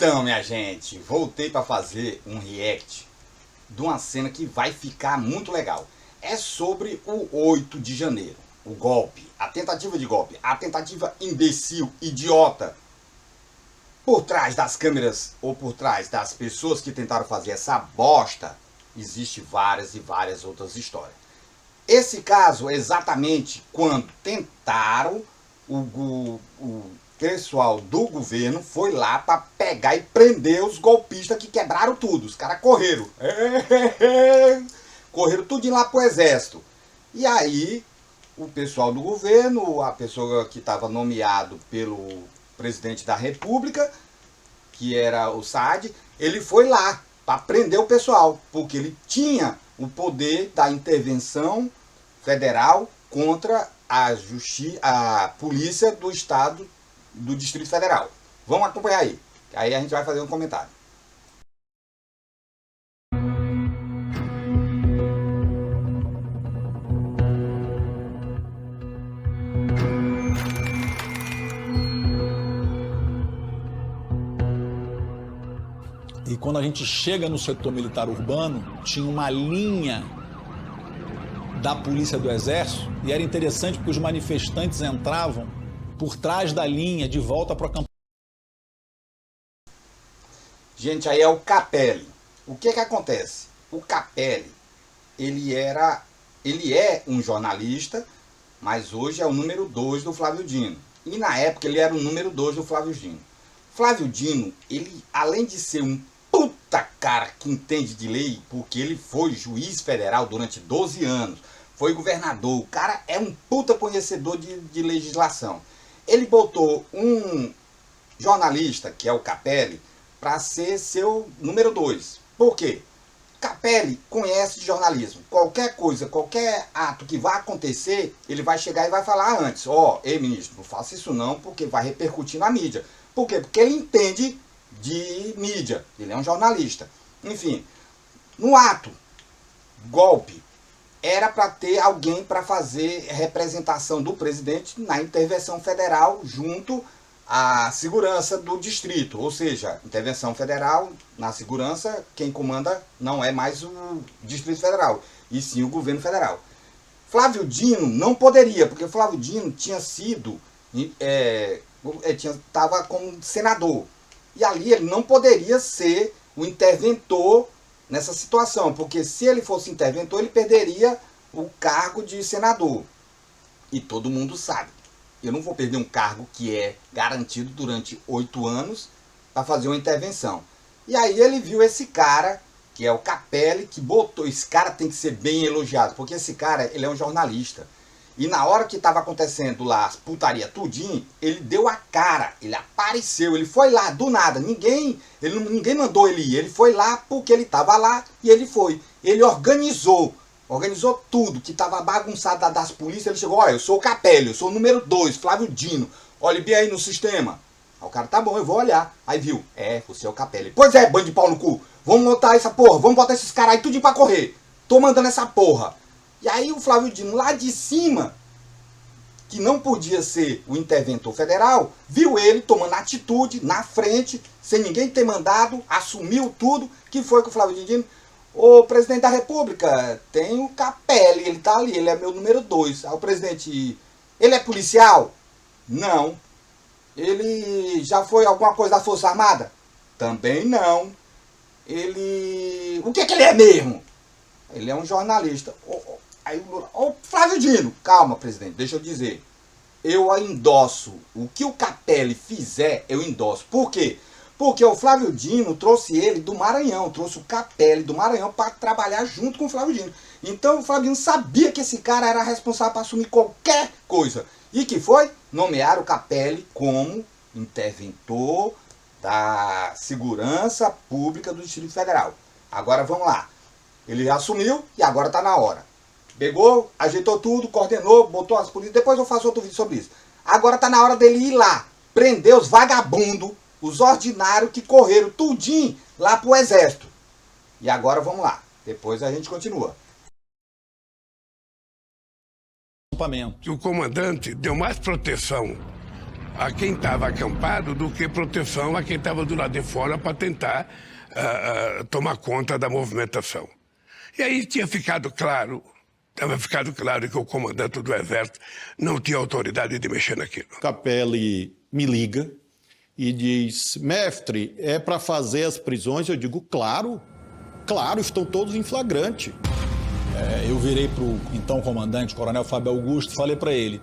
Então, minha gente, voltei para fazer um react de uma cena que vai ficar muito legal. É sobre o 8 de janeiro, o golpe, a tentativa de golpe, a tentativa imbecil, idiota. Por trás das câmeras ou por trás das pessoas que tentaram fazer essa bosta, existe várias e várias outras histórias. Esse caso é exatamente quando tentaram, o pessoal do governo foi lá para pegar e prender os golpistas que quebraram tudo. Os caras correram. Correram tudo lá pro exército. E aí, o pessoal do governo, a pessoa que estava nomeado pelo presidente da república, que era o Saad, ele foi lá para prender o pessoal, porque ele tinha o poder da intervenção federal contra a polícia do estado do Distrito Federal. Vamos acompanhar aí. Aí a gente vai fazer um comentário. E quando a gente chega no setor militar urbano, tinha uma linha da polícia do exército, e era interessante porque os manifestantes entravam por trás da linha de volta para o acampamento. Gente, aí é o Capelli. O que acontece? O Capelli, ele é um jornalista, mas hoje é o número 2 do Flávio Dino. E na época ele era o número 2 do Flávio Dino. Flávio Dino, ele, além de ser um puta cara que entende de lei, porque ele foi juiz federal durante 12 anos, foi governador, o cara é um puta conhecedor de legislação. Ele botou um jornalista, que é o Capelli, para ser seu número 2. Por quê? Capelli conhece de jornalismo. Qualquer coisa, qualquer ato que vai acontecer, ele vai chegar e vai falar antes. Ei ministro, não faça isso não, porque vai repercutir na mídia. Por quê? Porque ele entende de mídia. Ele é um jornalista. Enfim, no ato, golpe, era para ter alguém para fazer representação do presidente na intervenção federal junto à segurança do distrito. Ou seja, intervenção federal na segurança, quem comanda não é mais o Distrito Federal, e sim o governo federal. Flávio Dino não poderia, porque Flávio Dino tinha sido, estava como senador. E ali ele não poderia ser o interventor nessa situação, porque se ele fosse interventor, ele perderia o cargo de senador. E todo mundo sabe, eu não vou perder um cargo que é garantido durante 8 anos para fazer uma intervenção. E aí ele viu esse cara, que é o Capelli, que botou, esse cara tem que ser bem elogiado, porque esse cara, ele é um jornalista. E na hora que estava acontecendo lá as putaria tudinho, ele deu a cara, ele apareceu, ele foi lá do nada, ninguém mandou ele ir, ele foi lá porque ele estava lá e ele foi. Ele organizou tudo, que estava bagunçado das polícias, ele chegou, olha, eu sou o Capelli, eu sou o número 2, Flávio Dino, olhe bem aí no sistema. Aí o cara, tá bom, eu vou olhar. Aí viu, você é o Capelli. Pois é, bando de pau no cu, vamos montar essa porra, vamos botar esses caras aí tudinho pra correr. Tô mandando essa porra. E aí o Flávio Dino, lá de cima, que não podia ser o interventor federal, viu ele tomando atitude na frente, sem ninguém ter mandado, assumiu tudo, que foi com o Flávio Dino. Ô presidente da república, tem o Capelli, ele tá ali, ele é meu número 2. Aí o presidente, ele é policial? Não. Ele já foi alguma coisa da Força Armada? Também não. Ele... O que ele é mesmo? Ele é um jornalista. Aí o Flávio Dino, calma presidente, deixa eu dizer. Eu endosso. O que o Capelli fizer, eu endosso. Por quê? Porque o Flávio Dino trouxe ele do Maranhão, trouxe o Capelli do Maranhão para trabalhar junto com o Flávio Dino. Então o Flávio Dino sabia que esse cara era responsável para assumir qualquer coisa. E que foi? Nomear o Capelli como interventor da segurança pública do Distrito Federal. Agora vamos lá. Ele assumiu e agora está na hora. Pegou, ajeitou tudo, coordenou, botou as polícias. Depois eu faço outro vídeo sobre isso. Agora tá na hora dele ir lá, prender os vagabundos, os ordinários que correram tudinho lá pro exército. E agora vamos lá. Depois a gente continua. Acampamento. Que o comandante deu mais proteção a quem estava acampado do que proteção a quem estava do lado de fora para tentar tomar conta da movimentação. E aí tinha ficado claro que o comandante do Exército não tinha autoridade de mexer naquilo. Capelli me liga e diz: mestre, é para fazer as prisões? Eu digo: claro, estão todos em flagrante. Eu virei para o então comandante, coronel Fábio Augusto, e falei para ele: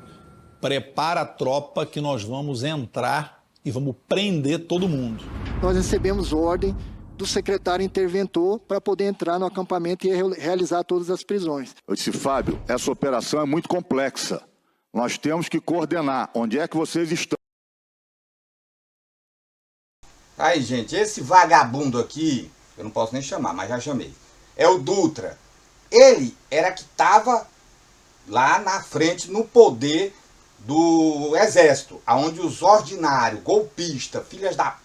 prepara a tropa que nós vamos entrar e vamos prender todo mundo. Nós recebemos ordem do secretário interventor para poder entrar no acampamento e realizar todas as prisões. Eu disse: Fábio, essa operação é muito complexa. Nós temos que coordenar. Onde é que vocês estão? Aí, gente, esse vagabundo aqui, eu não posso nem chamar, mas já chamei, é o Dutra. Ele era que estava lá na frente, no poder do Exército, onde os ordinários, golpistas, filhas da...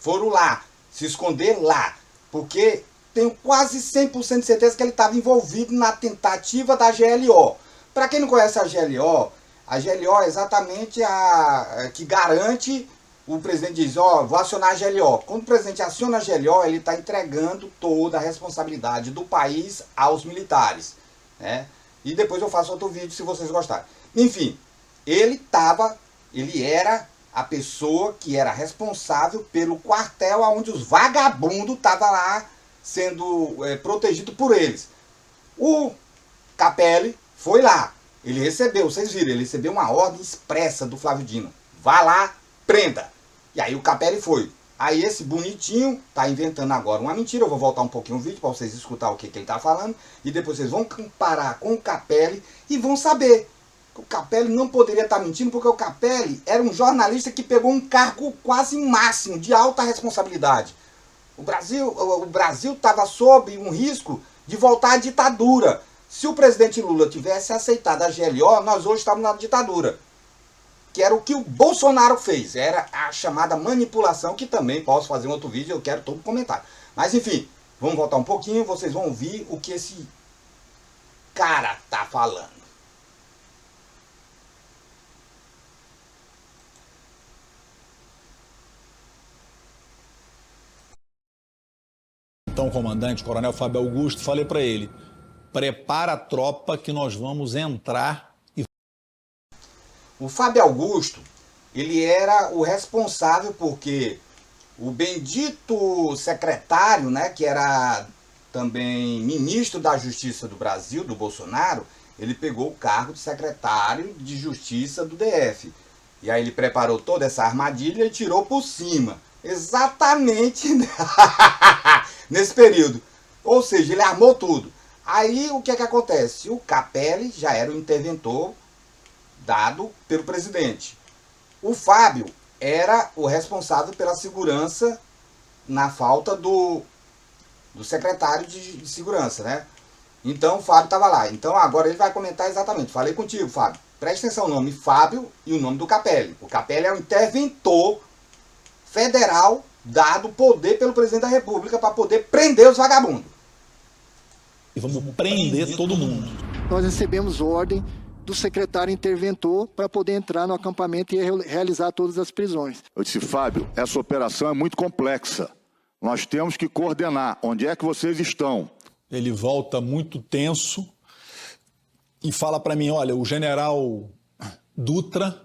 foram lá, se esconder lá, porque tenho quase 100% de certeza que ele estava envolvido na tentativa da GLO. Para quem não conhece a GLO é exatamente a que garante... O presidente diz: ó, vou acionar a GLO. Quando o presidente aciona a GLO, ele está entregando toda a responsabilidade do país aos militares, né? E depois eu faço outro vídeo se vocês gostarem. Enfim, ele era a pessoa que era responsável pelo quartel onde os vagabundos estavam lá sendo protegidos por eles. O Capelli foi lá. Ele recebeu, vocês viram, ele recebeu uma ordem expressa do Flávio Dino: vá lá, prenda. E aí o Capelli foi. Aí esse bonitinho tá inventando agora uma mentira. Eu vou voltar um pouquinho o vídeo para vocês escutar o que ele tá falando. E depois vocês vão comparar com o Capelli e vão saber que o Capelli não poderia estar mentindo, porque o Capelli era um jornalista que pegou um cargo quase máximo, de alta responsabilidade. O Brasil estava sob um risco de voltar à ditadura. Se o presidente Lula tivesse aceitado a GLO, nós hoje estávamos na ditadura. Que era o que o Bolsonaro fez, era a chamada manipulação, que também posso fazer um outro vídeo, eu quero todo comentário. Mas enfim, vamos voltar um pouquinho, vocês vão ouvir o que esse cara tá falando. Então, comandante, coronel Fábio Augusto, falei para ele: prepara a tropa que nós vamos entrar. O Fábio Augusto, ele era o responsável porque o bendito secretário, né, que era também ministro da Justiça do Brasil, do Bolsonaro, ele pegou o cargo de secretário de Justiça do DF. E aí ele preparou toda essa armadilha e tirou por cima. Exatamente nesse período. Ou seja, ele armou tudo. Aí o que é que acontece? O Capelli já era o interventor dado pelo presidente. O Fábio era o responsável pela segurança na falta do secretário de segurança, né? Então o Fábio estava lá. Então agora ele vai comentar exatamente. Falei contigo, Fábio. Presta atenção, o nome Fábio e o nome do Capelli. O Capelli é o interventor federal dado poder pelo presidente da República para poder prender os vagabundos. E vamos prender todo mundo. Nós recebemos ordem do secretário interventor para poder entrar no acampamento e realizar todas as prisões. Eu disse: Fábio, essa operação é muito complexa. Nós temos que coordenar. Onde é que vocês estão? Ele volta muito tenso e fala para mim: olha, o general Dutra,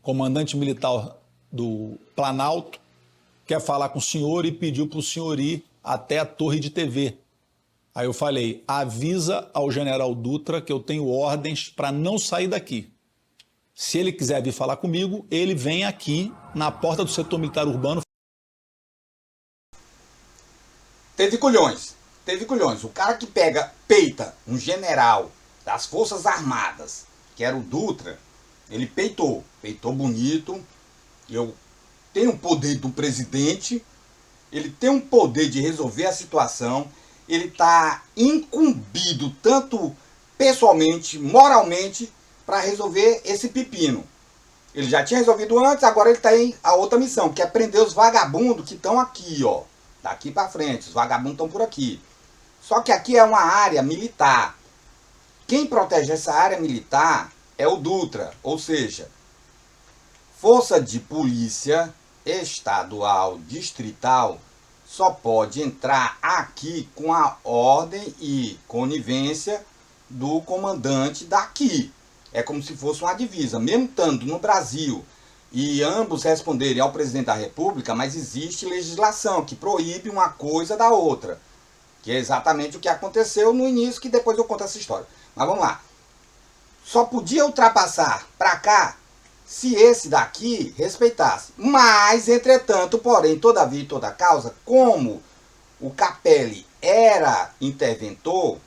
comandante militar do Planalto, quer falar com o senhor e pediu para o senhor ir até a torre de TV. Aí eu falei: avisa ao general Dutra que eu tenho ordens para não sair daqui. Se ele quiser vir falar comigo, ele vem aqui na porta do setor militar urbano. Teve culhões. O cara que peita um general das Forças Armadas, que era o Dutra, ele peitou bonito. Eu tenho o poder do presidente, ele tem um poder de resolver a situação. Ele está incumbido, tanto pessoalmente, moralmente, para resolver esse pepino. Ele já tinha resolvido antes, agora ele está em a outra missão, que é prender os vagabundos que estão aqui, ó. Daqui para frente, os vagabundos estão por aqui. Só que aqui é uma área militar. Quem protege essa área militar é o Dutra, ou seja, Força de polícia estadual, distrital, só pode entrar aqui com a ordem e conivência do comandante daqui. É como se fosse uma divisa, mesmo estando no Brasil e ambos responderem ao presidente da República, mas existe legislação que proíbe uma coisa da outra, que é exatamente o que aconteceu no início, que depois eu conto essa história. Mas vamos lá. Só podia ultrapassar para cá se esse daqui respeitasse. Mas, entretanto, porém, todavia e toda causa, como o Capelli era interventor,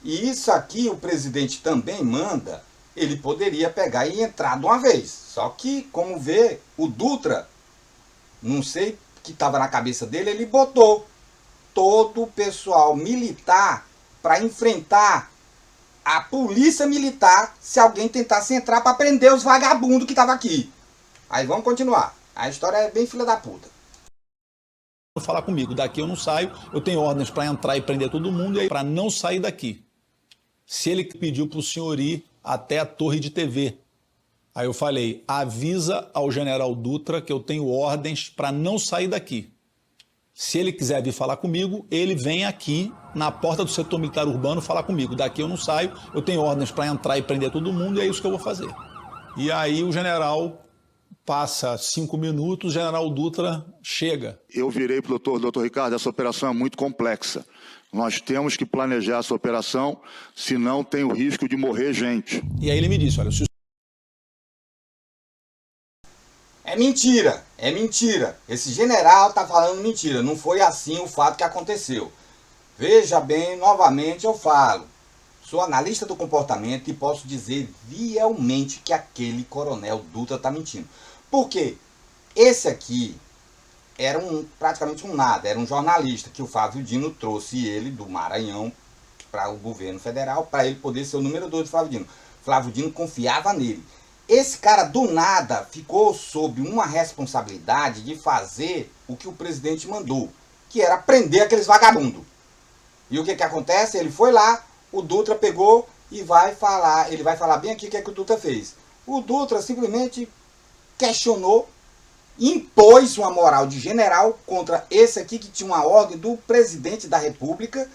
e isso aqui o presidente também manda, ele poderia pegar e entrar de uma vez. Só que, como vê, o Dutra, não sei o que estava na cabeça dele, ele botou todo o pessoal militar para enfrentar a polícia militar se alguém tentasse entrar para prender os vagabundos que estavam aqui. Aí vamos continuar. A história é bem filha da puta. Falar comigo, daqui eu não saio, eu tenho ordens para entrar e prender todo mundo e aí para não sair daqui. Se ele pediu para o senhor ir até a torre de TV, aí eu falei, avisa ao general Dutra que eu tenho ordens para não sair daqui. Se ele quiser vir falar comigo, ele vem aqui na porta do setor militar urbano falar comigo. Daqui eu não saio, eu tenho ordens para entrar e prender todo mundo e é isso que eu vou fazer. E aí o general passa 5 minutos, o general Dutra chega. Eu virei para o doutor Ricardo, essa operação é muito complexa. Nós temos que planejar essa operação, senão tem o risco de morrer gente. E aí ele me disse, olha, se É mentira, é mentira. Esse general tá falando mentira. Não foi assim o fato que aconteceu. Veja bem, novamente eu falo. Sou analista do comportamento e posso dizer vielmente que aquele coronel Dutra tá mentindo. Por quê? Esse aqui era praticamente um nada. Era um jornalista que o Flávio Dino trouxe ele do Maranhão para o governo federal para ele poder ser o número 2 do Flávio Dino. Flávio Dino confiava nele. Esse cara do nada ficou sob uma responsabilidade de fazer o que o presidente mandou, que era prender aqueles vagabundos. E o que acontece? Ele foi lá, o Dutra pegou e vai falar, ele vai falar bem aqui o que é que o Dutra fez. O Dutra simplesmente questionou, impôs uma moral de general contra esse aqui que tinha uma ordem do presidente da República.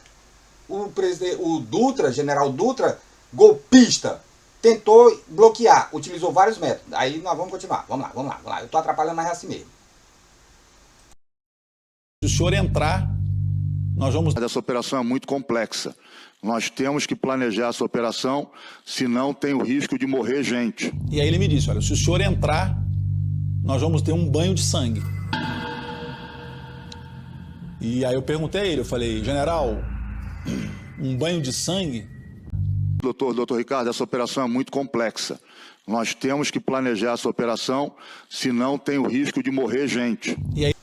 O Dutra, general Dutra, golpista, tentou bloquear, utilizou vários métodos. Aí nós vamos continuar. Vamos lá. Eu tô atrapalhando, mas é assim mesmo. o senhor entrar, nós vamos... Essa operação é muito complexa. Nós temos que planejar essa operação, senão tem o risco de morrer gente. E aí ele me disse, olha, se o senhor entrar, nós vamos ter um banho de sangue. E aí eu perguntei a ele, eu falei, general, um banho de sangue? Doutor Ricardo, essa operação é muito complexa. Nós temos que planejar essa operação, senão tem o risco de morrer gente. E aí...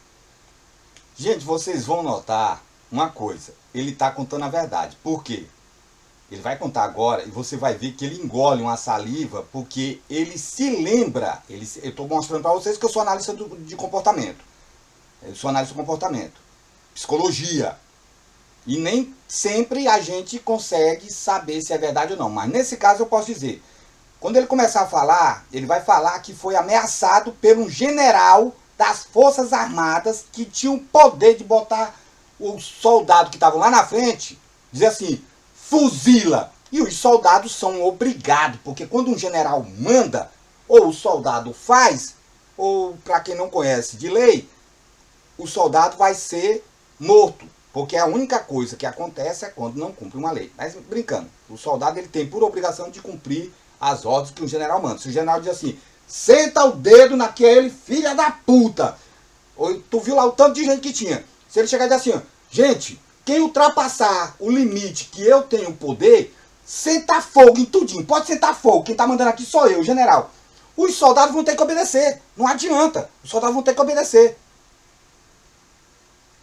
Gente, vocês vão notar uma coisa, ele está contando a verdade. Por quê? Ele vai contar agora e você vai ver que ele engole uma saliva porque ele se lembra. Eu estou mostrando para vocês que eu sou analista de comportamento. Eu sou analista de comportamento. Psicologia. E nem sempre a gente consegue saber se é verdade ou não. Mas nesse caso eu posso dizer. Quando ele começar a falar, ele vai falar que foi ameaçado por um general das Forças Armadas que tinha o poder de botar os soldados que estavam lá na frente, dizer assim, fuzila. E os soldados são obrigados, porque quando um general manda, ou o soldado faz, ou para quem não conhece de lei, o soldado vai ser morto. Porque a única coisa que acontece é quando não cumpre uma lei. Mas brincando, o soldado ele tem por obrigação de cumprir as ordens que o general manda. Se o general diz assim, senta o dedo naquele filha da puta. Ou, tu viu lá o tanto de gente que tinha. Se ele chegar e dizer assim, ó, gente, quem ultrapassar o limite que eu tenho poder, senta fogo em tudinho. Pode sentar fogo. Quem tá mandando aqui sou eu, general. Os soldados vão ter que obedecer. Não adianta. Os soldados vão ter que obedecer.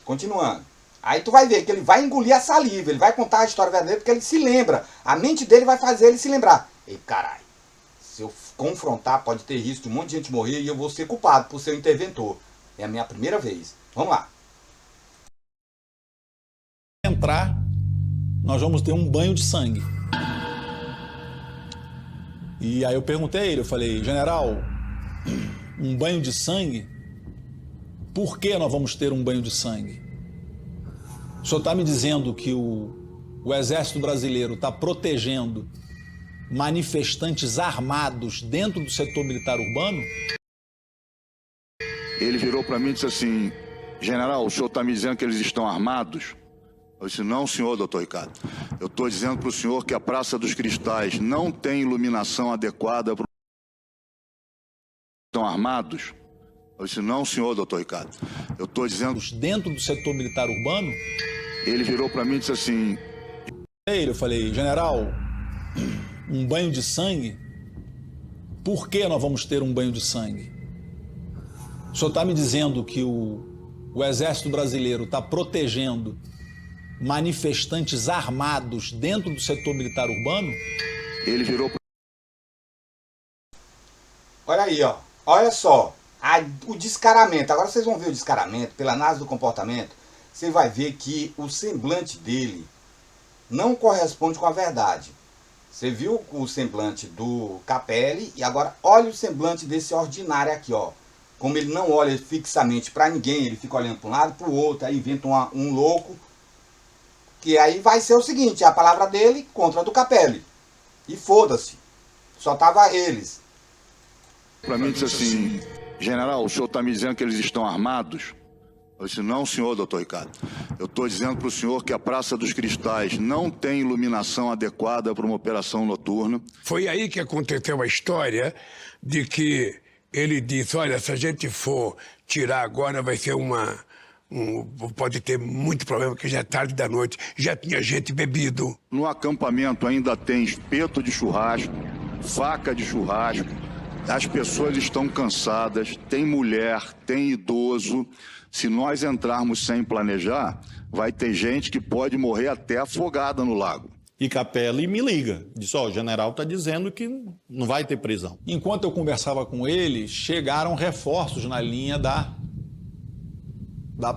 Continuando. Aí tu vai ver que ele vai engolir a saliva, ele vai contar a história verdadeira porque ele se lembra. A mente dele vai fazer ele se lembrar. Ei, caralho, se eu confrontar pode ter risco de um monte de gente morrer e eu vou ser culpado por ser o interventor. É a minha primeira vez. Vamos lá. Entrar, nós vamos ter um banho de sangue. E aí eu perguntei a ele, eu falei, general, um banho de sangue, por que nós vamos ter um banho de sangue? O senhor está me dizendo que o Exército Brasileiro está protegendo manifestantes armados dentro do setor militar urbano? Ele virou para mim e disse assim: general, o senhor está me dizendo que eles estão armados? Eu disse: não, senhor, doutor Ricardo. Eu estou dizendo para o senhor que a Praça dos Cristais não tem iluminação adequada para... Estão armados? Eu disse: não, senhor, doutor Ricardo. Eu estou dizendo... Dentro do setor militar urbano? Ele virou para mim e disse assim... Eu falei: general, um banho de sangue? Por que nós vamos ter um banho de sangue? O senhor está me dizendo que o Exército Brasileiro está protegendo manifestantes armados dentro do setor militar urbano? Ele virou... Olha aí, ó. Olha só. O descaramento. Agora vocês vão ver o descaramento, pela análise do comportamento. Você vai ver que o semblante dele não corresponde com a verdade. Você viu o semblante do Capelli e agora olha o semblante desse ordinário aqui, ó. Como ele não olha fixamente para ninguém, ele fica olhando para um lado e para o outro, aí inventa um louco. Que aí vai ser o seguinte, a palavra dele contra a do Capelli. E foda-se. Só tava eles. Para mim disse assim: general, o senhor está me dizendo que eles estão armados? Eu disse: não, senhor, doutor Ricardo. Eu estou dizendo para o senhor que a Praça dos Cristais não tem iluminação adequada para uma operação noturna. Foi aí que aconteceu a história de que ele disse: olha, se a gente for tirar agora vai ser pode ter muito problema, porque já é tarde da noite, já tinha gente bebido. No acampamento ainda tem espeto de churrasco, faca de churrasco, as pessoas estão cansadas, tem mulher, tem idoso. Se nós entrarmos sem planejar, vai ter gente que pode morrer até afogada no lago. E Capelli me liga, disse: ó, o general está dizendo que não vai ter prisão. Enquanto eu conversava com ele, chegaram reforços na linha da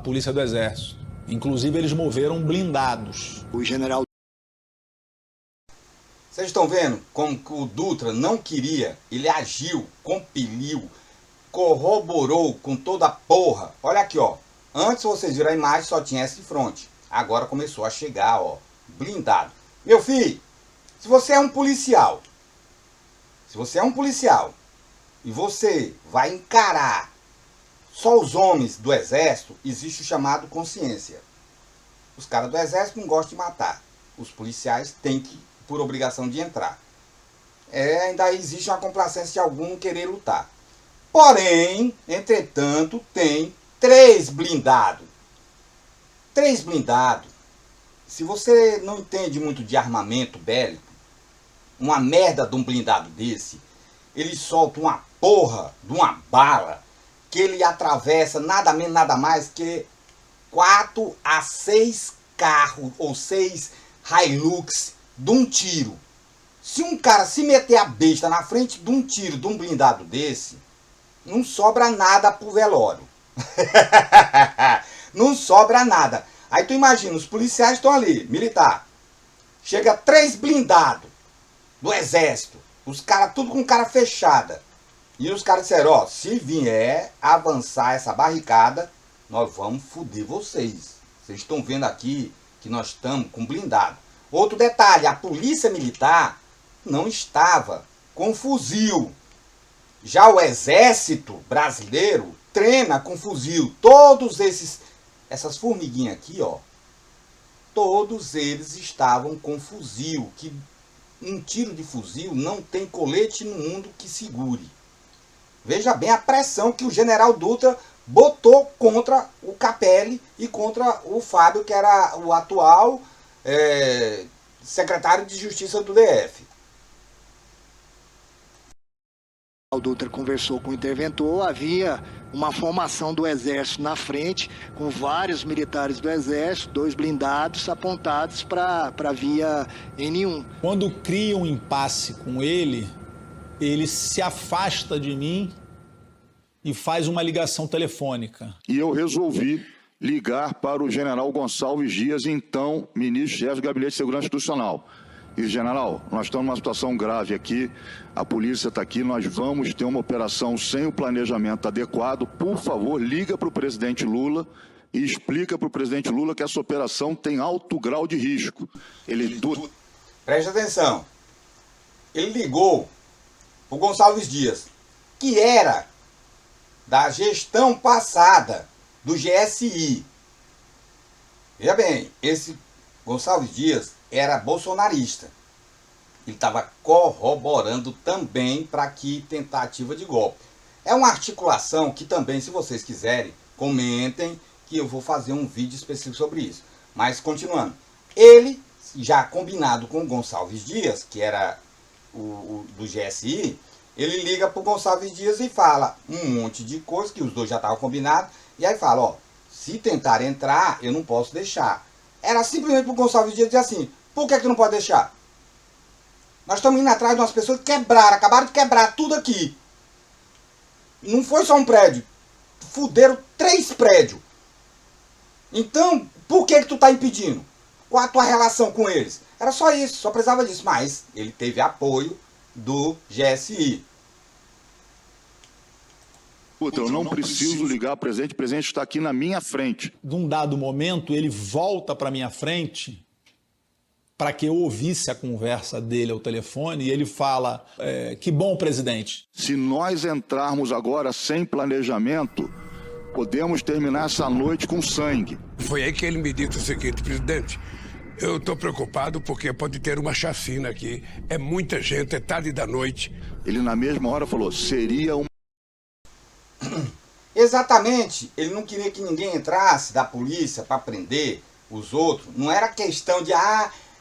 Polícia do Exército. Inclusive, eles moveram blindados. O general... Vocês estão vendo como o Dutra não queria, ele agiu, compeliu, corroborou com toda a porra. Olha aqui, ó. Antes vocês viram a imagem, só tinha essa de frente. Agora começou a chegar, ó, blindado. Meu filho, se você é um policial, e você vai encarar só os homens do exército, existe o chamado consciência. Os caras do exército não gostam de matar. Os policiais têm que, por obrigação de entrar. Ainda existe uma complacência de algum querer lutar. Porém, entretanto, tem 3 blindados. 3 blindados. Se você não entende muito de armamento bélico, uma merda de um blindado desse, ele solta uma porra de uma bala que ele atravessa nada menos, nada mais que 4 a 6 carros ou 6 Hilux de um tiro. Se um cara se meter a besta na frente de um tiro de um blindado desse, não sobra nada pro velório. Não sobra nada. Aí tu imagina, os policiais estão ali, militar. Chega 3 blindados do exército. Os caras tudo com cara fechada. E os caras disseram: ó, se vier avançar essa barricada, nós vamos foder vocês. Vocês estão vendo aqui que nós estamos com blindado. Outro detalhe, a polícia militar não estava com fuzil. Já o exército brasileiro treina com fuzil. Todos essas formiguinhas aqui, ó, todos eles estavam com fuzil. Que um tiro de fuzil não tem colete no mundo que segure. Veja bem a pressão que o general Dutra botou contra o Capelli e contra o Fábio, que era o atual secretário de Justiça do DF. O Dutra conversou com o interventor, havia uma formação do Exército na frente, com vários militares do Exército, 2 blindados apontados para a via N1. Quando cria um impasse com ele se afasta de mim e faz uma ligação telefônica. E eu resolvi ligar para o general Gonçalves Dias, então ministro-chefe do Gabinete de Segurança Institucional. E, general, nós estamos numa situação grave aqui, a polícia está aqui, nós vamos ter uma operação sem o planejamento adequado. Por favor, liga para o presidente Lula e explica para o presidente Lula que essa operação tem alto grau de risco. Preste atenção. Ele ligou o Gonçalves Dias, que era da gestão passada do GSI. Veja bem, esse Gonçalves Dias era bolsonarista. Ele estava corroborando também para que tentativa de golpe. É uma articulação que também, se vocês quiserem, comentem, que eu vou fazer um vídeo específico sobre isso. Mas continuando, ele, já combinado com o Gonçalves Dias, que era do GSI, ele liga para o Gonçalves Dias e fala um monte de coisa, que os dois já estavam combinados, e aí fala, ó, se tentar entrar, eu não posso deixar. Era simplesmente para o Gonçalves Dias dizer assim, por que tu não pode deixar? Nós estamos indo atrás de umas pessoas que quebraram, acabaram de quebrar tudo aqui. Não foi só um prédio, fuderam 3 prédios. Então, por que tu tá impedindo? Qual a tua relação com eles? Era só isso, só precisava disso. Mas ele teve apoio do GSI. Puta, eu não preciso ligar para o presidente está aqui na minha frente. Num dado momento, ele volta para minha frente para que eu ouvisse a conversa dele ao telefone e ele fala, que bom, presidente. Se nós entrarmos agora sem planejamento, podemos terminar essa noite com sangue. Foi aí que ele me disse o seguinte, presidente, eu estou preocupado porque pode ter uma chacina aqui. É muita gente, é tarde da noite. Ele na mesma hora falou, seria uma... Exatamente, ele não queria que ninguém entrasse da polícia para prender os outros. Não era questão de,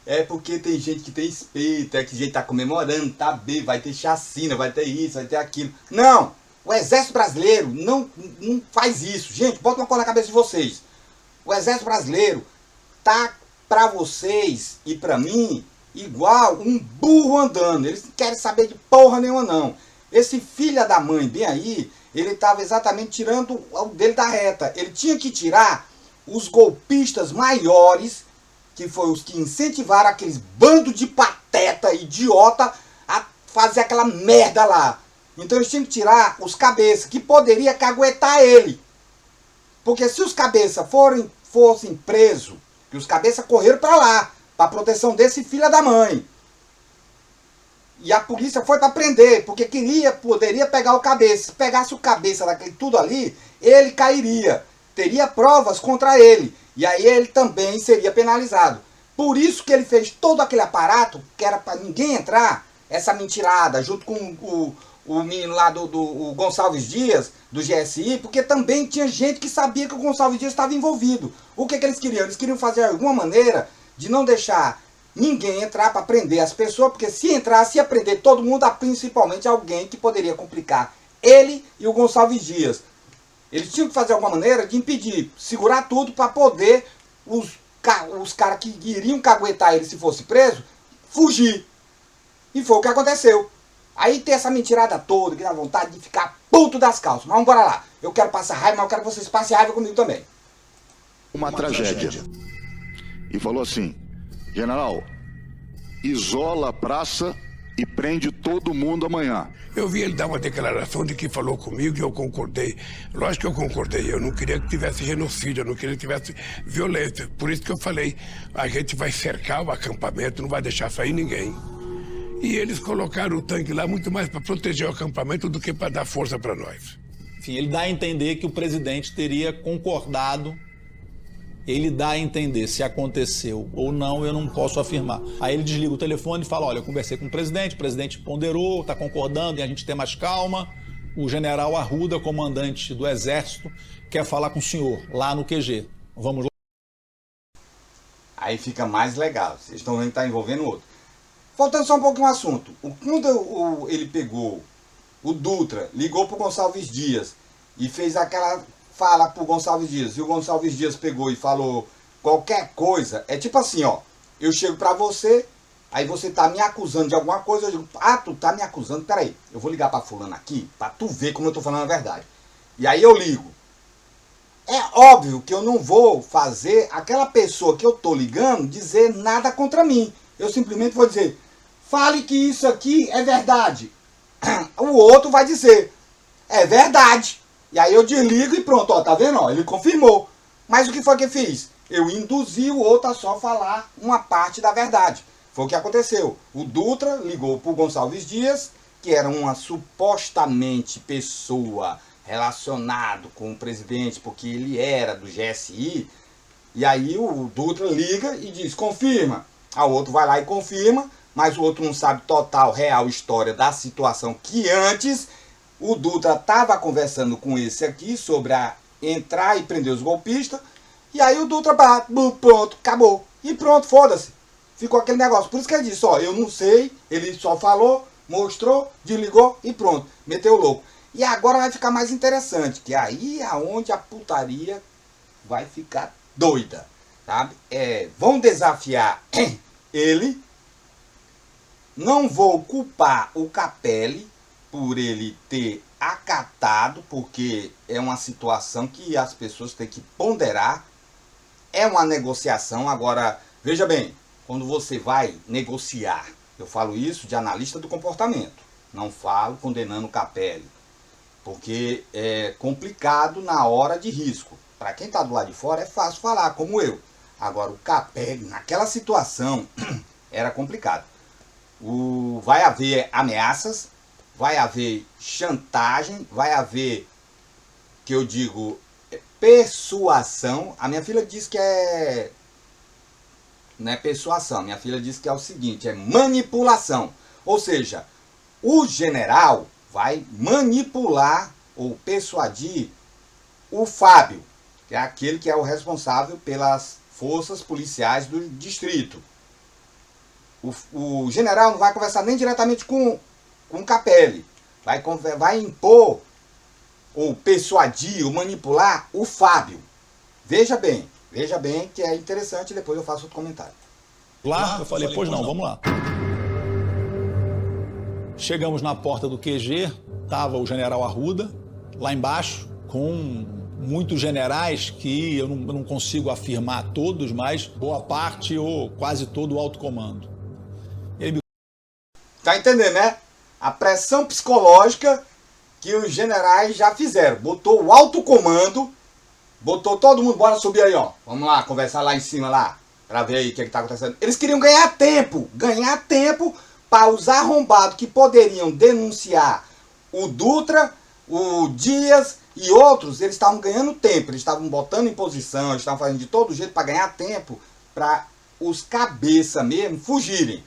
é porque tem gente que tem espeto, é que a gente tá comemorando, tá bem, vai ter chacina, vai ter isso, vai ter aquilo. Não, o Exército Brasileiro não faz isso. Gente, bota uma coisa na cabeça de vocês. O Exército Brasileiro tá para vocês e para mim igual um burro andando. Eles não querem saber de porra nenhuma não. Esse filho da mãe bem aí, ele estava exatamente tirando o dele da reta. Ele tinha que tirar os golpistas maiores, que foram os que incentivaram aqueles bandos de pateta, idiota, a fazer aquela merda lá. Então eles tinham que tirar os cabeças, que poderia caguetar ele. Porque se os cabeças fossem presos, que os cabeças correram para lá, para proteção desse filho da mãe. E a polícia foi para prender, porque poderia pegar o cabeça. Se pegasse o cabeça daquele tudo ali, ele cairia. Teria provas contra ele. E aí ele também seria penalizado. Por isso que ele fez todo aquele aparato, que era para ninguém entrar, essa mentirada, junto com o menino lá do Gonçalves Dias, do GSI, porque também tinha gente que sabia que o Gonçalves Dias estava envolvido. O que eles queriam? Eles queriam fazer alguma maneira de não deixar ninguém entrar para prender as pessoas, porque se entrasse ia prender todo mundo, principalmente alguém que poderia complicar ele e o Gonçalves Dias. Eles tinham que fazer alguma maneira de impedir, segurar tudo para poder os caras que iriam caguetar ele se fosse preso, fugir. E foi o que aconteceu. Aí tem essa mentirada toda, que dá vontade de ficar puto das calças. Mas vamos lá. Eu quero passar raiva, mas eu quero que vocês passem raiva comigo também. Uma tragédia. E falou assim, general, isola a praça e prende todo mundo amanhã. Eu vi ele dar uma declaração de que falou comigo e eu concordei. Lógico que eu concordei. Eu não queria que tivesse genocídio, eu não queria que tivesse violência. Por isso que eu falei, a gente vai cercar o acampamento, não vai deixar sair ninguém. E eles colocaram o tanque lá muito mais para proteger o acampamento do que para dar força para nós. Enfim, ele dá a entender que o presidente teria concordado. Ele dá a entender se aconteceu ou não, eu não posso afirmar. Aí ele desliga o telefone e fala, olha, eu conversei com o presidente ponderou, está concordando em a gente ter mais calma. O general Arruda, comandante do Exército, quer falar com o senhor lá no QG. Vamos lá. Aí fica mais legal, vocês estão vendo que está envolvendo o outro. Faltando só um pouquinho o assunto. Quando ele pegou o Dutra, ligou para o Gonçalves Dias e fez aquela fala pro Gonçalves Dias, e o Gonçalves Dias pegou e falou qualquer coisa, é tipo assim, ó, eu chego pra você, aí você tá me acusando de alguma coisa, eu digo, tu tá me acusando, peraí, eu vou ligar pra fulano aqui, pra tu ver como eu tô falando a verdade. E aí eu ligo. É óbvio que eu não vou fazer aquela pessoa que eu tô ligando dizer nada contra mim, Eu simplesmente vou dizer, fale que isso aqui é verdade. O outro vai dizer, é verdade. E aí eu desligo e pronto, ó, tá vendo? Ó, ele confirmou. Mas o que foi que eu fiz? Eu induzi o outro a só falar uma parte da verdade. Foi o que aconteceu. O Dutra ligou para o Gonçalves Dias, que era uma supostamente pessoa relacionada com o presidente, porque ele era do GSI. E aí o Dutra liga e diz, confirma. O outro vai lá e confirma, mas o outro não sabe total, real história da situação que antes o Dutra estava conversando com esse aqui sobre entrar e prender os golpistas. E aí o Dutra bate, pronto, acabou. E pronto, foda-se. Ficou aquele negócio. Por isso que ele disse, ó, eu não sei, ele só falou, mostrou, desligou e pronto. Meteu o louco. E agora vai ficar mais interessante, que aí é onde a putaria vai ficar doida, sabe? Vão desafiar ele. Não vou culpar o Capelli por ele ter acatado, porque é uma situação que as pessoas têm que ponderar. É uma negociação. Agora, veja bem, quando você vai negociar, eu falo isso de analista do comportamento, não falo condenando o Capelli, porque é complicado na hora de risco. Para quem está do lado de fora é fácil falar, como eu. Agora, o Capelli, naquela situação, era complicado. Vai haver ameaças, vai haver chantagem, vai haver, que eu digo, persuasão. A minha filha diz que não é persuasão, minha filha diz que é o seguinte, é manipulação. Ou seja, o general vai manipular ou persuadir o Fábio, que é aquele que é o responsável pelas forças policiais do distrito. O general não vai conversar nem diretamente com o Capelli. Vai impor, ou persuadir, ou manipular o Fábio. Veja bem que é interessante, depois eu faço outro comentário. Lá, eu falei, pois não, vamos lá. Chegamos na porta do QG, estava o general Arruda, lá embaixo, com muitos generais que eu não consigo afirmar todos, mas boa parte ou quase todo o alto comando. Tá entendendo, né? A pressão psicológica que os generais já fizeram. Botou o alto comando, botou todo mundo, bora subir aí, ó. Vamos lá, conversar lá em cima, lá, pra ver aí o que tá acontecendo. Eles queriam ganhar tempo para os arrombados que poderiam denunciar o Dutra, o Dias e outros. Eles estavam ganhando tempo, eles estavam botando em posição, eles estavam fazendo de todo jeito para ganhar tempo, para os cabeça mesmo fugirem.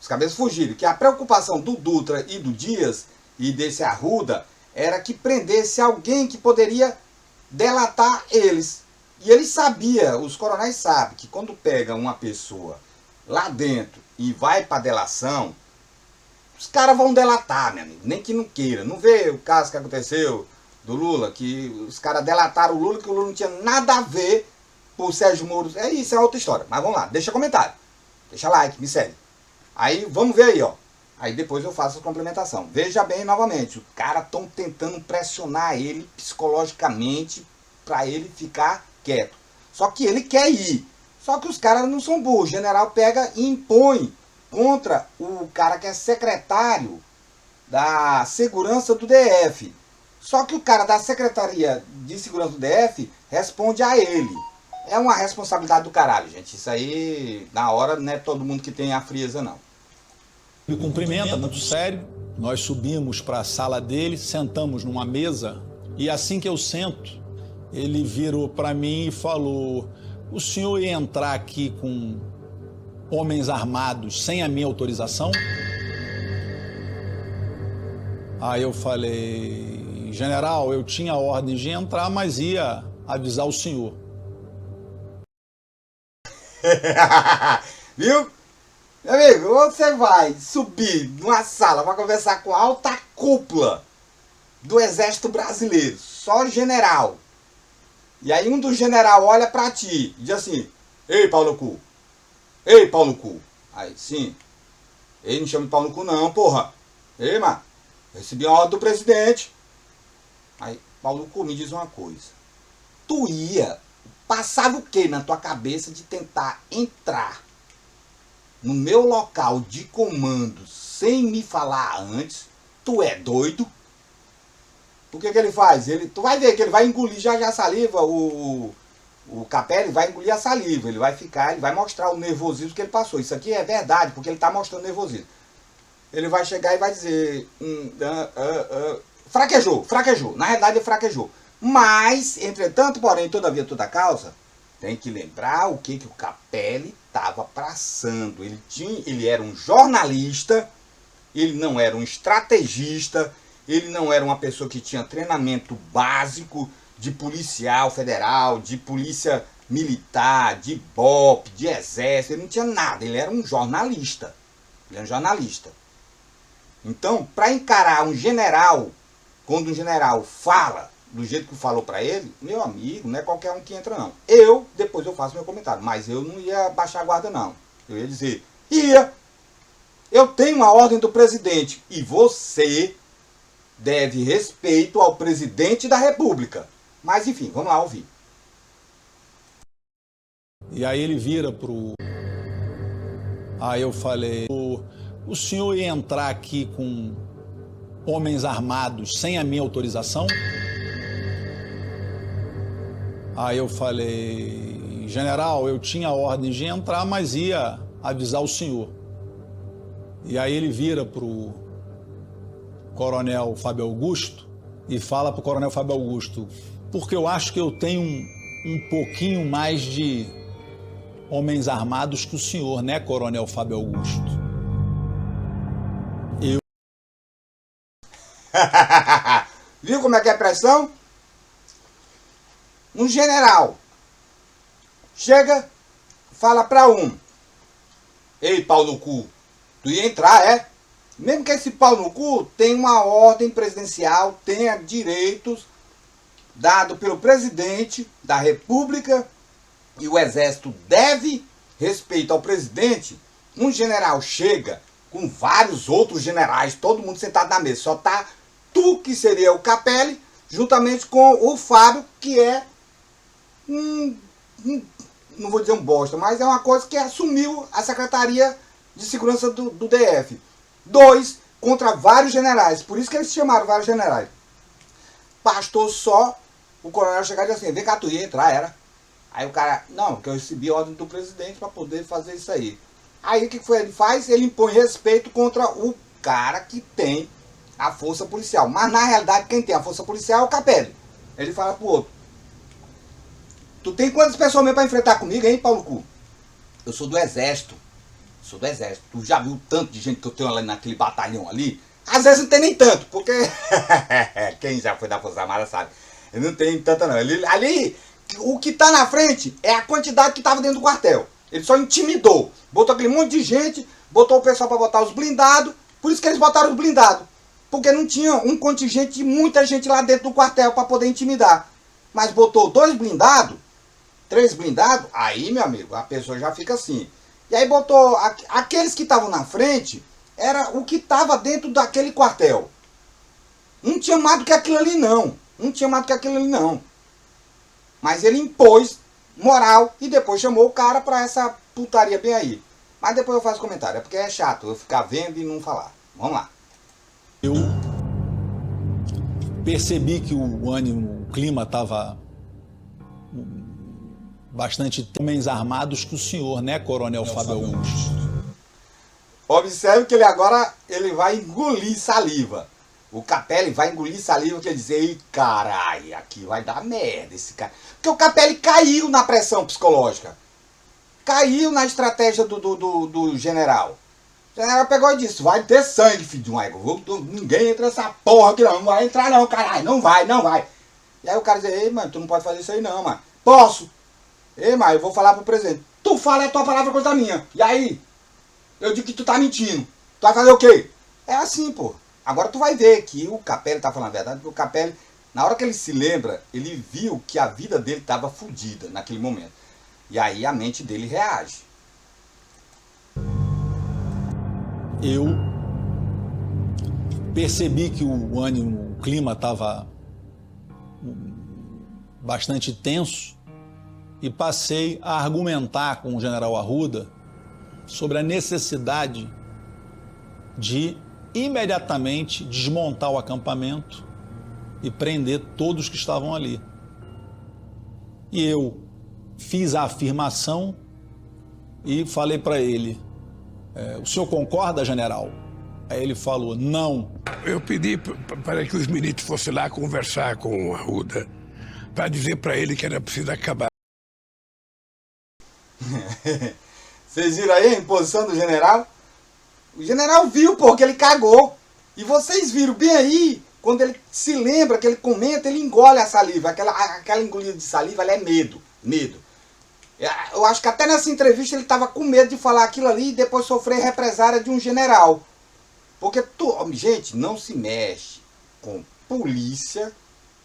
Os cabeças fugiram, que a preocupação do Dutra e do Dias e desse Arruda era que prendesse alguém que poderia delatar eles. E eles sabiam, os coronéis sabem, que quando pega uma pessoa lá dentro e vai para delação, os caras vão delatar, meu amigo, nem que não queira. Não vê o caso que aconteceu do Lula, que os caras delataram o Lula, que o Lula não tinha nada a ver por Sérgio Moro. Isso é outra história, mas vamos lá, deixa comentário, deixa like, me segue. Aí, vamos ver aí, ó. Aí depois eu faço a complementação. Veja bem novamente, os caras estão tentando pressionar ele psicologicamente para ele ficar quieto. Só que ele quer ir. Só que os caras não são burros. O general pega e impõe contra o cara que é secretário da segurança do DF. Só que o cara da Secretaria de Segurança do DF responde a ele. É uma responsabilidade do caralho, gente. Isso aí, na hora, não é todo mundo que tem a frieza, não. Me cumprimenta, muito sério. Nós subimos para a sala dele, sentamos numa mesa e assim que eu sento, ele virou para mim e falou: o senhor ia entrar aqui com homens armados sem a minha autorização? Aí eu falei: general, eu tinha ordem de entrar, mas ia avisar o senhor. Viu? Meu amigo, você vai subir numa sala para conversar com a alta cúpula do Exército Brasileiro, só general. E aí um dos general olha para ti e diz assim: ei, pau no cu. Ei, pau no cu. Aí, sim. Ele não chama de pau no cu não, porra. Ei, mano, recebi a ordem do presidente. Aí, pau no cu, me diz uma coisa. Passava o que na tua cabeça de tentar entrar no meu local de comando sem me falar antes, tu é doido? O que ele faz? Tu vai ver que ele vai engolir já a saliva, o Capelli vai engolir a saliva, ele vai mostrar o nervosismo que ele passou. Isso aqui é verdade, porque ele está mostrando nervosismo. Ele vai chegar e vai dizer, fraquejou, na realidade ele fraquejou. Mas, entretanto, porém, todavia, toda causa, tem que lembrar o que o Capelli estava passando. Ele era um jornalista, ele não era um estrategista, ele não era uma pessoa que tinha treinamento básico de policial federal, de polícia militar, de BOP, de exército, ele não tinha nada, ele era um jornalista. Então, para encarar um general, quando um general fala do jeito que falou para ele, meu amigo, não é qualquer um que entra não. Depois eu faço meu comentário, mas eu não ia baixar a guarda não. Eu ia dizer, eu tenho uma ordem do presidente e você deve respeito ao presidente da República. Mas enfim, vamos lá ouvir. E aí ele vira pro... Aí eu falei, o senhor ia entrar aqui com homens armados sem a minha autorização? Aí eu falei, general, eu tinha a ordem de entrar, mas ia avisar o senhor. E aí ele vira pro coronel Fábio Augusto e fala pro coronel Fábio Augusto, porque eu acho que eu tenho um pouquinho mais de homens armados que o senhor, né, coronel Fábio Augusto? Viu como é que é a pressão? Um general chega, fala pra ei, pau no cu, tu ia entrar, é? Mesmo que esse pau no cu tenha uma ordem presidencial, tenha direitos dado pelo presidente da República e o exército deve respeito ao presidente, um general chega com vários outros generais, todo mundo sentado na mesa, só tá tu, que seria o Capelli, juntamente com o Fábio, que é não vou dizer um bosta, mas é uma coisa que assumiu a Secretaria de Segurança do DF. 2 contra vários generais, por isso que eles chamaram vários generais. Bastou só o coronel chegar e dizer assim, vem cá, tu ia entrar, era? Aí o cara, não, porque eu recebi a ordem do presidente para poder fazer isso aí. Aí o que ele faz? Ele impõe respeito contra o cara que tem a força policial. Mas na realidade quem tem a força policial é o Capelli. Ele fala pro outro, tu tem quantas pessoas mesmo para enfrentar comigo, hein, Paulo Cu? Eu sou do exército. Tu já viu o tanto de gente que eu tenho ali naquele batalhão ali? Às vezes não tem nem tanto, porque quem já foi da Força Armada sabe. Não tem tanta não. Ali, o que tá na frente é a quantidade que tava dentro do quartel. Ele só intimidou. Botou aquele monte de gente, botou o pessoal para botar os blindados. Por isso que eles botaram os blindados. Porque não tinha um contingente de muita gente lá dentro do quartel para poder intimidar. Mas botou 2 blindados, 3 blindados, aí, meu amigo, a pessoa já fica assim. E aí botou aqueles que estavam na frente, era o que estava dentro daquele quartel. Não tinha mais do que aquilo ali não. Mas ele impôs moral e depois chamou o cara para essa putaria bem aí. Mas depois eu faço comentário, é porque é chato eu ficar vendo e não falar. Vamos lá. Eu percebi que o ânimo, o clima estava bastante homens armados que o senhor, né, coronel Fábio Augusto? Observe que ele agora vai engolir saliva. O Capelli vai engolir saliva, quer dizer, ei, caralho, aqui vai dar merda esse cara. Porque o Capelli caiu na pressão psicológica. Caiu na estratégia do general. O general pegou e disse, vai ter sangue, filho de um ego. Ninguém entra nessa porra aqui não vai entrar não, caralho, não vai. E aí o cara diz, ei, mano, tu não pode fazer isso aí não, mano. Posso? Ei, mano, eu vou falar pro presidente. Tu fala a tua palavra contra a minha. E aí? Eu digo que tu tá mentindo. Tu vai fazer o quê? É assim, pô. Agora tu vai ver que o Capelli tá falando a verdade, porque o Capelli, na hora que ele se lembra, ele viu que a vida dele tava fodida naquele momento. E aí a mente dele reage. Eu percebi que o ânimo, o clima estava bastante tenso e passei a argumentar com o general Arruda sobre a necessidade de imediatamente desmontar o acampamento e prender todos que estavam ali. E eu fiz a afirmação e falei para ele, o senhor concorda, general? Aí ele falou, não. Eu pedi para que os ministros fossem lá conversar com o Arruda, para dizer para ele que era preciso acabar. Vocês viram aí a imposição do general? O general viu, porque ele cagou. E vocês viram bem aí, quando ele se lembra, que ele comenta, ele engole a saliva. Aquela engolida de saliva, ela é medo. Medo. Eu acho que até nessa entrevista ele estava com medo de falar aquilo ali e depois sofrer represária de um general. Porque, gente, não se mexe com polícia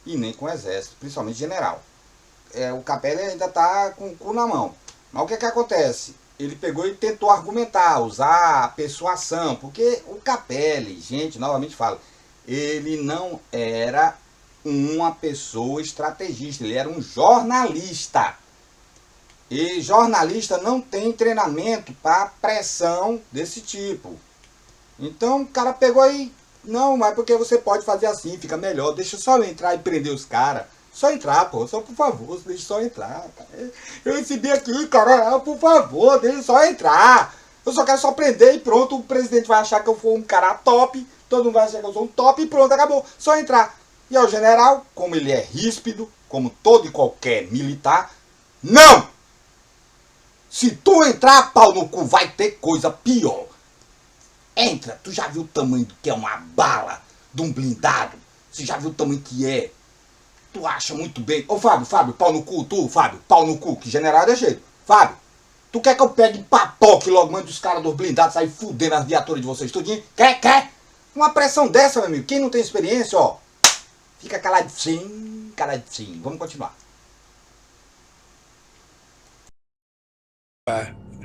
e nem com exército, principalmente general. O Capelli ainda está com o cu na mão. Mas o que acontece? Ele pegou e tentou argumentar, usar a persuasão, porque o Capelli, gente, novamente falo, ele não era uma pessoa estrategista, ele era um jornalista. E jornalista não tem treinamento para pressão desse tipo. Então o cara pegou e... Não, mas porque você pode fazer assim, fica melhor. Deixa só eu entrar e prender os caras. Só entrar, pô. Só por favor, deixa só entrar. Cara. Eu recebi aqui, cara. Por favor, deixa só entrar. Eu só quero só prender e pronto. O presidente vai achar que eu for um cara top. Todo mundo vai achar que eu sou um top e pronto, acabou. Só entrar. E ao general, como ele é ríspido, como todo e qualquer militar, não! Se tu entrar, pau no cu, vai ter coisa pior. Entra, tu já viu o tamanho do que é uma bala de um blindado? Você já viu o tamanho que é? Tu acha muito bem. Ô Fábio, pau no cu, Fábio, pau no cu, que general é de jeito. Fábio, tu quer que eu pegue papoque logo, mande os caras dos blindados sair fudendo as viaturas de vocês tudinho? Quer? Uma pressão dessa, meu amigo, quem não tem experiência, ó, fica caladinho. Vamos continuar.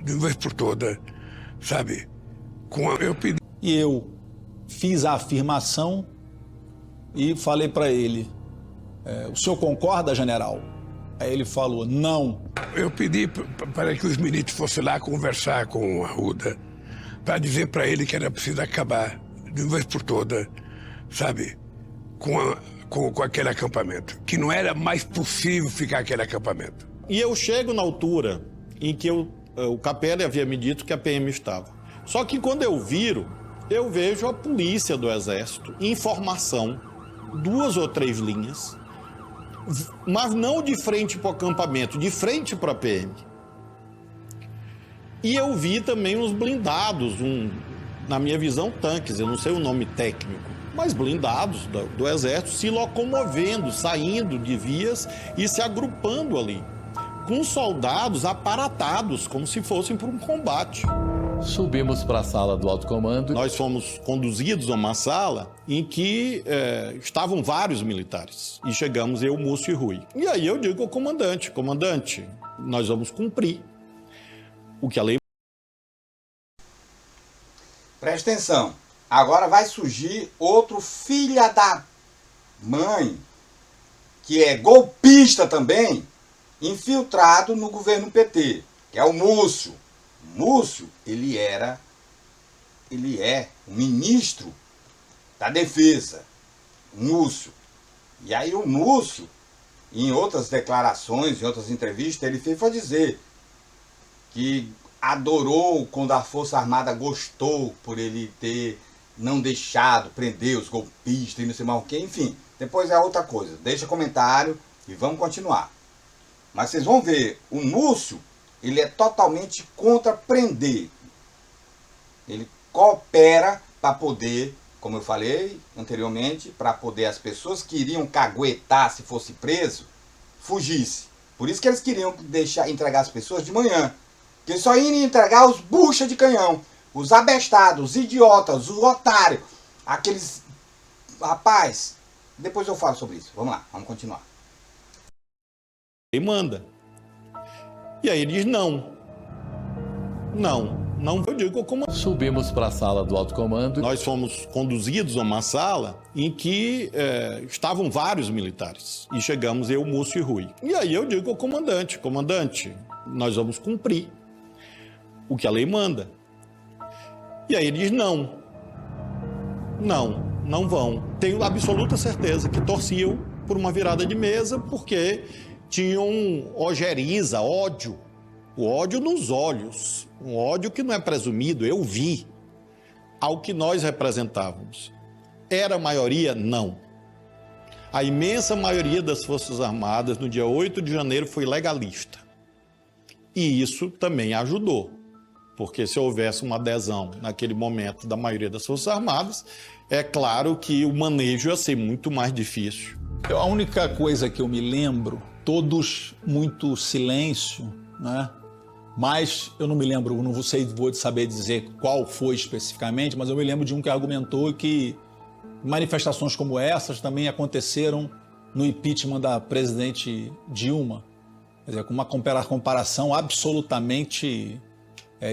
De uma vez por toda, sabe? Eu pedi. E eu fiz a afirmação e falei para ele, o senhor concorda, general? Aí ele falou, não. Eu pedi para que os ministros fossem lá conversar com o Arruda, para dizer para ele que era preciso acabar, de uma vez por toda, sabe? Com aquele acampamento. Que não era mais possível ficar aquele acampamento. E eu chego na altura em que o Capelli havia me dito que a PM estava. Só que quando eu viro, eu vejo a polícia do Exército em formação, 2 ou 3 linhas, mas não de frente para o acampamento, de frente para a PM. E eu vi também os blindados, na minha visão, tanques, eu não sei o nome técnico, mas blindados do Exército se locomovendo, saindo de vias e se agrupando ali, com soldados aparatados, como se fossem para um combate. Subimos para a sala do alto comando. Nós fomos conduzidos a uma sala em que estavam vários militares. E chegamos eu, Múcio e Rui. E aí eu digo ao comandante, nós vamos cumprir o que a lei... Presta atenção. Agora vai surgir outro filha da mãe, que é golpista também, infiltrado no governo PT, que é o Múcio. Múcio, ele é o ministro da Defesa, Múcio. E aí o Múcio, em outras declarações, em outras entrevistas, ele foi dizer que adorou quando a Força Armada gostou por ele ter não deixado prender os golpistas e não sei mais o que, enfim. Depois é outra coisa. Deixa comentário e vamos continuar. Mas vocês vão ver, o Múcio, ele é totalmente contra prender. Ele coopera para poder, como eu falei anteriormente, para poder as pessoas que iriam caguetar se fosse preso, fugisse. Por isso que eles queriam entregar as pessoas de manhã. Porque eles só iriam entregar os bucha de canhão, os abestados, os idiotas, os otários, aqueles... Rapaz, depois eu falo sobre isso. Vamos lá, vamos continuar. Ele manda. E aí ele diz não. Eu digo como... Subimos para a sala do alto comando. Nós fomos conduzidos a uma sala em que estavam vários militares. E chegamos eu, Múcio e Rui. E aí eu digo ao comandante, nós vamos cumprir o que a lei manda. E aí ele diz não, não vão. Tenho absoluta certeza que torciam por uma virada de mesa porque tinham ojeriza, ódio, o ódio nos olhos, um ódio que não é presumido, eu vi, ao que nós representávamos. Era a maioria? Não. A imensa maioria das Forças Armadas no dia 8 de janeiro foi legalista. E isso também ajudou, porque se houvesse uma adesão naquele momento da maioria das Forças Armadas, é claro que o manejo ia ser muito mais difícil. A única coisa que eu me lembro, todos muito silêncio, né? Mas eu não me lembro, não sei, vou saber dizer qual foi especificamente, mas eu me lembro de um que argumentou que manifestações como essas também aconteceram no impeachment da presidente Dilma. Quer dizer, com uma comparação absolutamente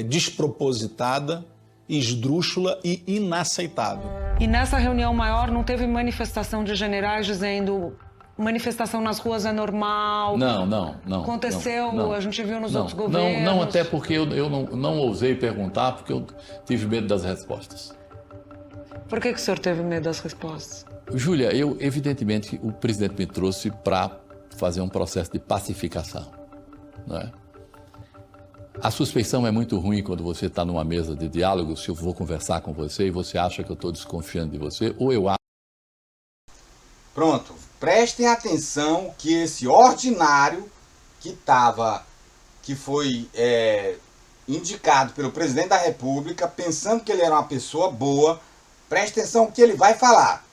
despropositada, esdrúxula e inaceitável. E nessa reunião maior não teve manifestação de generais dizendo manifestação nas ruas é normal? Não. Aconteceu, não. A gente viu nos outros governos? Não, até porque eu não ousei perguntar, porque eu tive medo das respostas. Por que o senhor teve medo das respostas? Júlia, evidentemente, o presidente me trouxe para fazer um processo de pacificação, não é? A suspeição é muito ruim quando você está numa mesa de diálogo, se eu vou conversar com você e você acha que eu estou desconfiando de você, ou eu acho... Pronto, prestem atenção que esse ordinário que foi indicado pelo presidente da República, pensando que ele era uma pessoa boa, preste atenção o que ele vai falar,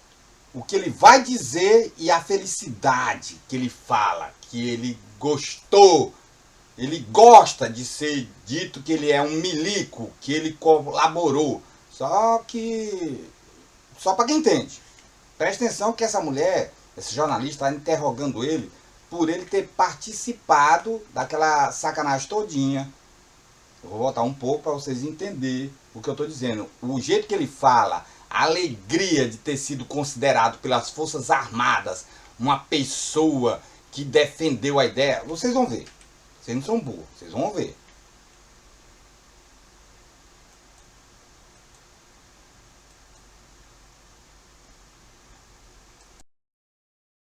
o que ele vai dizer e a felicidade que ele fala, que ele gostou. Ele gosta de ser dito que ele é um milico, que ele colaborou. Só para quem entende. Presta atenção que essa mulher, esse jornalista, está interrogando ele por ele ter participado daquela sacanagem todinha. Eu vou voltar um pouco para vocês entenderem o que eu estou dizendo. O jeito que ele fala, a alegria de ter sido considerado pelas Forças Armadas uma pessoa que defendeu a ideia, vocês vão ver. Vocês não são burros, vocês vão ver.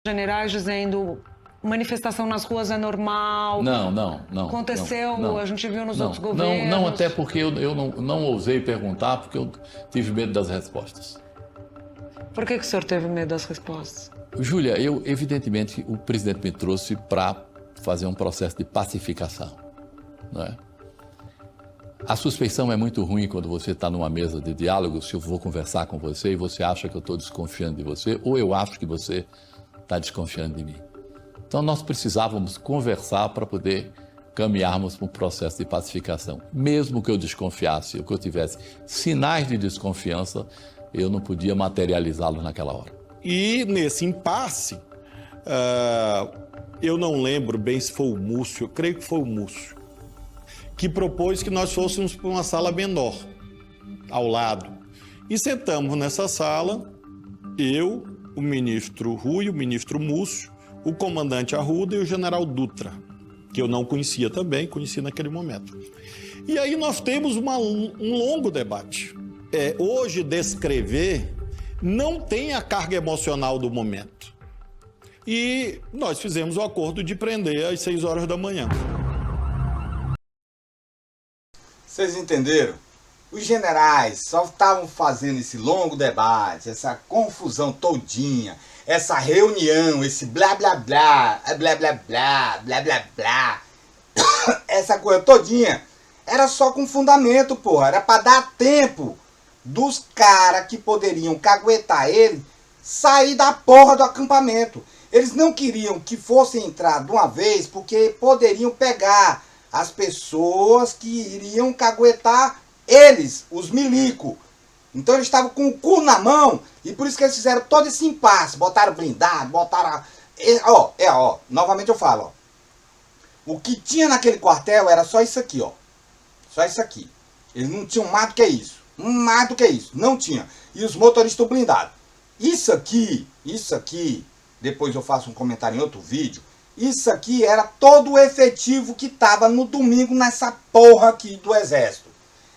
Generais dizendo manifestação nas ruas é normal? Não. Aconteceu, não. A gente viu nos outros governos? Não, até porque eu não ousei perguntar, porque eu tive medo das respostas. Por que o senhor teve medo das respostas? Júlia, evidentemente, o presidente me trouxe para fazer um processo de pacificação, não é? A suspeição é muito ruim quando você está numa mesa de diálogo, se eu vou conversar com você e você acha que eu estou desconfiando de você, ou eu acho que você está desconfiando de mim. Então nós precisávamos conversar para poder caminharmos para um processo de pacificação. Mesmo que eu desconfiasse, ou que eu tivesse sinais de desconfiança, eu não podia materializá-los naquela hora. E nesse impasse, eu não lembro bem se foi o Múcio, eu creio que foi o Múcio, que propôs que nós fôssemos para uma sala menor, ao lado. E sentamos nessa sala, eu, o ministro Rui, o ministro Múcio, o comandante Arruda e o general Dutra, que eu não conhecia também, conheci naquele momento. E aí nós temos um longo debate. Hoje, descrever não tem a carga emocional do momento. E nós fizemos o acordo de prender às 6 horas da manhã. Vocês entenderam? Os generais só estavam fazendo esse longo debate, essa confusão todinha, essa reunião, esse blá blá blá, blá blá blá, blá blá blá, essa coisa todinha, era só com fundamento, porra. Era para dar tempo dos caras que poderiam caguetar ele sair da porra do acampamento. Eles não queriam que fossem entrar de uma vez porque poderiam pegar as pessoas que iriam caguetar eles, os milico. Então eles estavam com o cu na mão e por isso que eles fizeram todo esse impasse. Botaram blindado, botaram... novamente eu falo, ó. O que tinha naquele quartel era só isso aqui, ó. Só isso aqui. Eles não tinham mais do que isso. Mais do que isso. Não tinha. E os motoristas blindados. Isso aqui, depois eu faço um comentário em outro vídeo, Isso aqui era todo o efetivo que estava no domingo nessa porra aqui do Exército.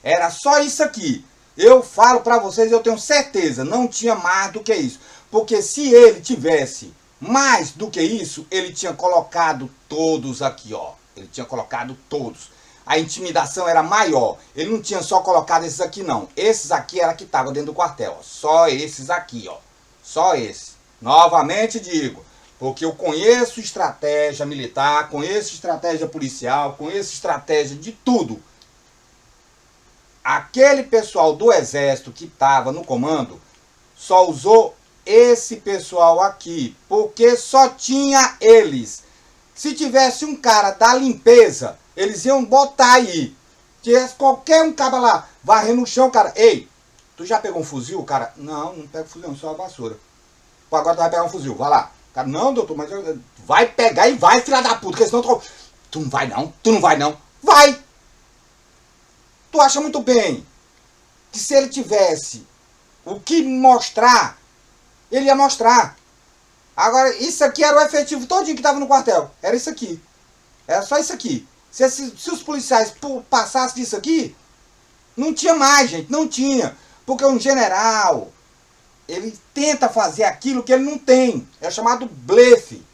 Era só isso aqui. Eu falo para vocês, eu tenho certeza, não tinha mais do que isso. Porque se ele tivesse mais do que isso, ele tinha colocado todos aqui, ó. Ele tinha colocado todos. A intimidação era maior. Ele não tinha só colocado esses aqui, não. Esses aqui era que estavam dentro do quartel, ó. Só esses aqui, ó. Só esses. Novamente digo, porque eu conheço estratégia militar, conheço estratégia policial, conheço estratégia de tudo. Aquele pessoal do Exército que estava no comando só usou esse pessoal aqui, porque só tinha eles. Se tivesse um cara da limpeza, eles iam botar aí. Tivesse qualquer um cara lá, varrendo no chão, cara. Ei, tu já pegou um fuzil, cara? Não, não pego fuzil, não, só a vassoura. Pô, agora tu vai pegar um fuzil, vai lá. Cara, não, doutor, mas vai pegar e vai, filha da puta, porque senão tu não vai não, tu não vai não. Vai! Tu acha muito bem que se ele tivesse o que mostrar, ele ia mostrar. Agora, isso aqui era o efetivo todinho que estava no quartel. Era isso aqui. Era só isso aqui. Se os policiais passassem disso aqui, não tinha mais, gente. Não tinha. Porque um general, ele tenta fazer aquilo que ele não tem. É chamado blefe.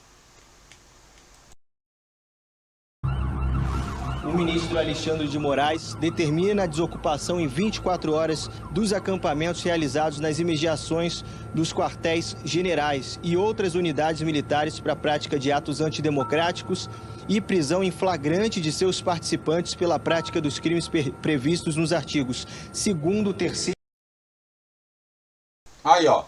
O ministro Alexandre de Moraes determina a desocupação em 24 horas dos acampamentos realizados nas imediações dos quartéis generais e outras unidades militares para a prática de atos antidemocráticos e prisão em flagrante de seus participantes pela prática dos crimes previstos nos artigos 2º, 3º... Aí, ó.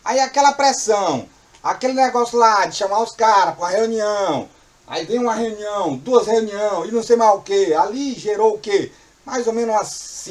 Aí aquela pressão, aquele negócio lá de chamar os caras para uma reunião. Aí vem uma reunião, 2 reuniões e não sei mais o que. Ali gerou o quê? Mais ou menos umas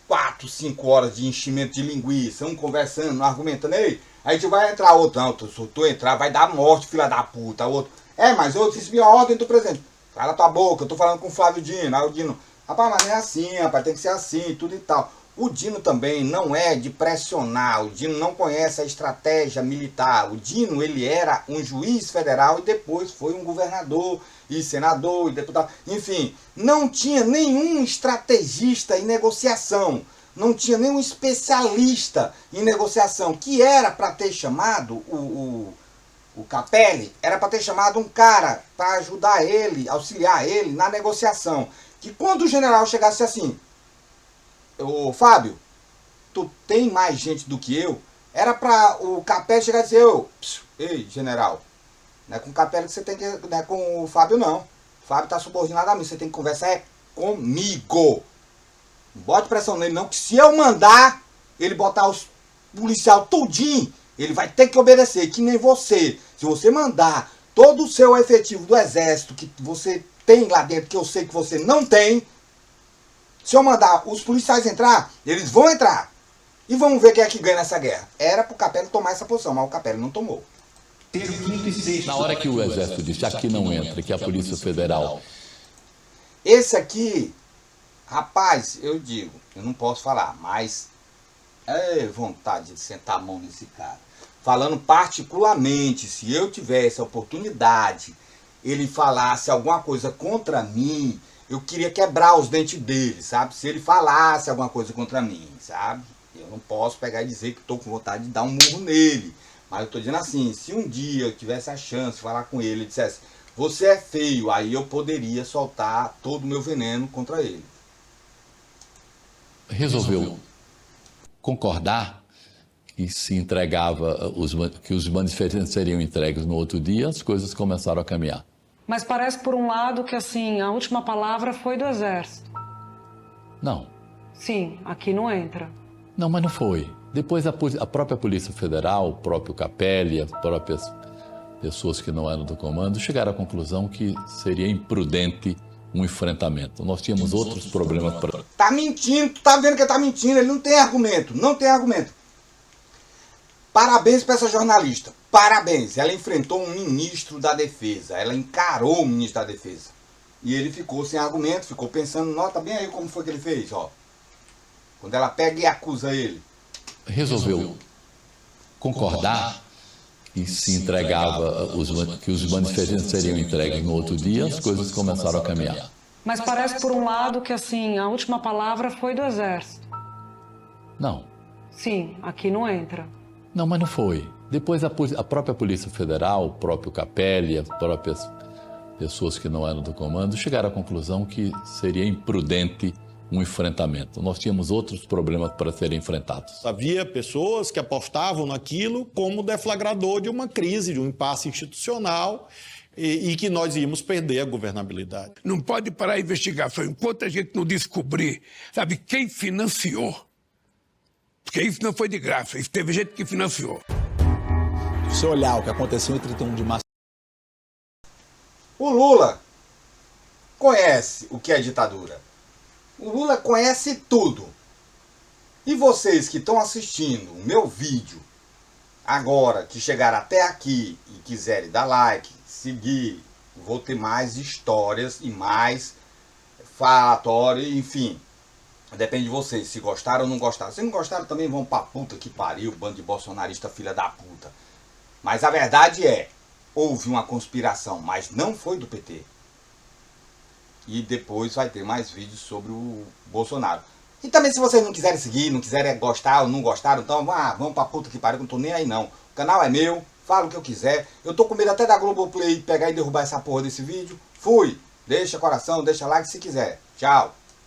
4, 5 horas de enchimento de linguiça. Um conversando, argumentando. Aí a gente vai entrar outro. Não, se tu entrar vai dar morte, filha da puta. Outro. Mas eu recebi a ordem do presidente. Cala tua boca, eu tô falando com o Flávio Dino. Aí o Dino, rapaz, mas não é assim, rapaz, tem que ser assim, tudo e tal. O Dino também não é de pressionar, o Dino não conhece a estratégia militar. O Dino, ele era um juiz federal e depois foi um governador e senador e deputado. Enfim, não tinha nenhum estrategista em negociação, não tinha nenhum especialista em negociação, que era para ter chamado o Capelli, era para ter chamado um cara para ajudar ele, auxiliar ele na negociação. Que quando o general chegasse assim... Ô Fábio, tu tem mais gente do que eu? Era pra o Capelli chegar e dizer, ei, general, não é com o Capelli que você tem que... Não é com o Fábio, não. O Fábio tá subordinado a mim, você tem que conversar comigo. Não bote pressão nele, não, que se eu mandar ele botar os policial tudinho, ele vai ter que obedecer, que nem você. Se você mandar todo o seu efetivo do Exército que você tem lá dentro, que eu sei que você não tem... Se eu mandar os policiais entrar, eles vão entrar. E vamos ver quem é que ganha nessa guerra. Era pro Capelli tomar essa posição, mas o Capelli não tomou. Na hora que o Exército disse, aqui não entra, que a Polícia Federal... Esse aqui, rapaz, eu digo, eu não posso falar, mas é vontade de sentar a mão nesse cara. Falando particularmente, se eu tivesse a oportunidade, ele falasse alguma coisa contra mim... Eu queria quebrar os dentes dele, sabe? Se ele falasse alguma coisa contra mim, sabe? Eu não posso pegar e dizer que estou com vontade de dar um murro nele. Mas eu estou dizendo assim, se um dia eu tivesse a chance de falar com ele e dissesse, você é feio, aí eu poderia soltar todo o meu veneno contra ele. Resolveu concordar que se entregava, que os manifestantes seriam entregues no outro dia, as coisas começaram a caminhar. Mas parece, por um lado, que assim, a última palavra foi do Exército. Não. Sim, aqui não entra. Não, mas não foi. Depois a própria Polícia Federal, o próprio Capelli, as próprias pessoas que não eram do comando, chegaram à conclusão que seria imprudente um enfrentamento. Nós tínhamos outros problemas para... Tá mentindo, tu tá vendo que ele tá mentindo, ele não tem argumento, não tem argumento. Parabéns para essa jornalista, parabéns. Ela enfrentou um ministro da Defesa, ela encarou o ministro da Defesa. E ele ficou sem argumento, ficou pensando, nota bem aí como foi que ele fez, ó. Quando ela pega e acusa ele. Resolveu concordar e se entregava, que os manifestantes seriam entregues no outro dia, as coisas começaram a caminhar. Mas parece, por um lado, que assim, a última palavra foi do Exército. Não. Sim, aqui não entra. Não, mas não foi. Depois a própria Polícia Federal, o próprio Capelli, as próprias pessoas que não eram do comando, chegaram à conclusão que seria imprudente um enfrentamento. Nós tínhamos outros problemas para serem enfrentados. Havia pessoas que apostavam naquilo como deflagrador de uma crise, de um impasse institucional e que nós íamos perder a governabilidade. Não pode parar a investigação enquanto a gente não descobrir, sabe, quem financiou. Porque isso não foi de graça, isso teve gente que financiou. Se você olhar o que aconteceu em 31 de março... O Lula conhece o que é ditadura. O Lula conhece tudo. E vocês que estão assistindo o meu vídeo agora, que chegaram até aqui e quiserem dar like, seguir, vou ter mais histórias e mais falatório, enfim. Depende de vocês, se gostaram ou não gostaram. Se não gostaram, também vão pra puta que pariu, bando de bolsonarista filha da puta. Mas a verdade é, houve uma conspiração, mas não foi do PT. E depois vai ter mais vídeos sobre o Bolsonaro. E também se vocês não quiserem seguir, não quiserem gostar ou não gostaram, então vamos pra puta que pariu, que eu não tô nem aí não. O canal é meu, falo o que eu quiser. Eu tô com medo até da Globoplay pegar e derrubar essa porra desse vídeo. Fui! Deixa coração, deixa like se quiser. Tchau!